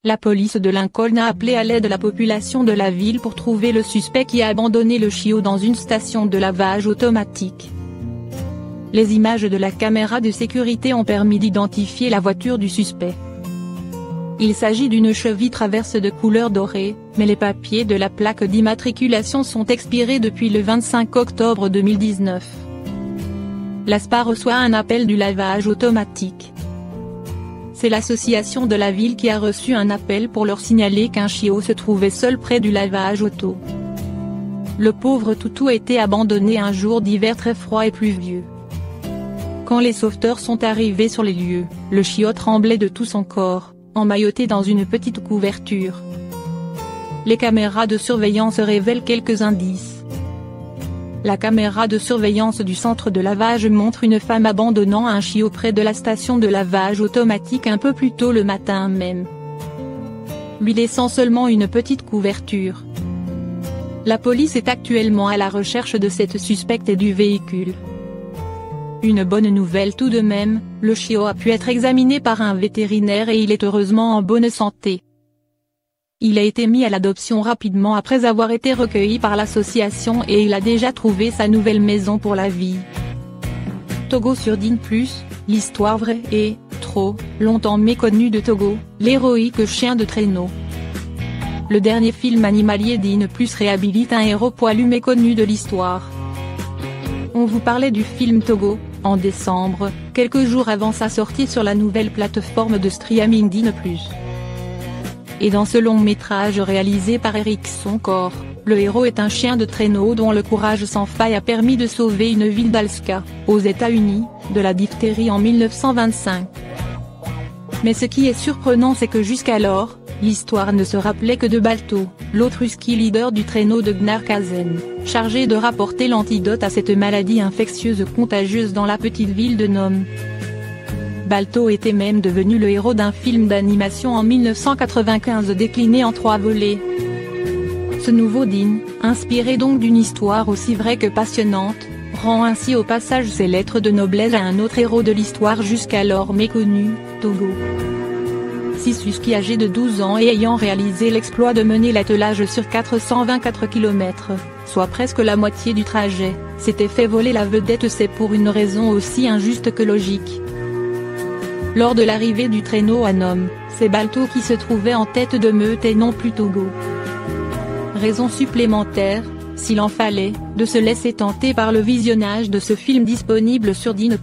La police de Lincoln a appelé à l'aide la population de la ville pour trouver le suspect qui a abandonné le chiot dans une station de lavage automatique. Les images de la caméra de sécurité ont permis d'identifier la voiture du suspect. Il s'agit d'une Chevy Traverse de couleur dorée, mais les papiers de la plaque d'immatriculation sont expirés depuis le 25 octobre 2019. L'ASPA reçoit un appel du lavage automatique. C'est l'association de la ville qui a reçu un appel pour leur signaler qu'un chiot se trouvait seul près du lavage auto. Le pauvre toutou a été abandonné un jour d'hiver très froid et pluvieux. Quand les sauveteurs sont arrivés sur les lieux, le chiot tremblait de tout son corps, emmailloté dans une petite couverture. Les caméras de surveillance révèlent quelques indices. La caméra de surveillance du centre de lavage montre une femme abandonnant un chiot près de la station de lavage automatique un peu plus tôt le matin même, lui laissant seulement une petite couverture. La police est actuellement à la recherche de cette suspecte et du véhicule. Une bonne nouvelle tout de même, le chiot a pu être examiné par un vétérinaire et il est heureusement en bonne santé. Il a été mis à l'adoption rapidement après avoir été recueilli par l'association et il a déjà trouvé sa nouvelle maison pour la vie. Togo sur Dine+, l'histoire vraie et, trop, longtemps méconnue de Togo, l'héroïque chien de traîneau. Le dernier film animalier Dine+ réhabilite un héros poilu méconnu de l'histoire. On vous parlait du film Togo, en décembre, quelques jours avant sa sortie sur la nouvelle plateforme de streaming Dine+. Et dans ce long métrage réalisé par Eric Soncor, le héros est un chien de traîneau dont le courage sans faille a permis de sauver une ville d'Alaska, aux États-Unis, de la diphtérie en 1925. Mais ce qui est surprenant c'est que jusqu'alors, l'histoire ne se rappelait que de Balto, l'autre husky leader du traîneau de Gnarkazen, chargé de rapporter l'antidote à cette maladie infectieuse contagieuse dans la petite ville de Nome. Balto était même devenu le héros d'un film d'animation en 1995 décliné en 3 volets. Ce nouveau Dine, inspiré donc d'une histoire aussi vraie que passionnante, rend ainsi au passage ses lettres de noblesse à un autre héros de l'histoire jusqu'alors méconnu, Togo. 6 husky âgé de 12 ans et ayant réalisé l'exploit de mener l'attelage sur 424 km, soit presque la moitié du trajet, s'était fait voler la vedette. C'est pour une raison aussi injuste que logique. Lors de l'arrivée du traîneau à Nome, c'est Balto qui se trouvait en tête de meute et non plus Togo. Raison supplémentaire, s'il en fallait, de se laisser tenter par le visionnage de ce film disponible sur Dine+.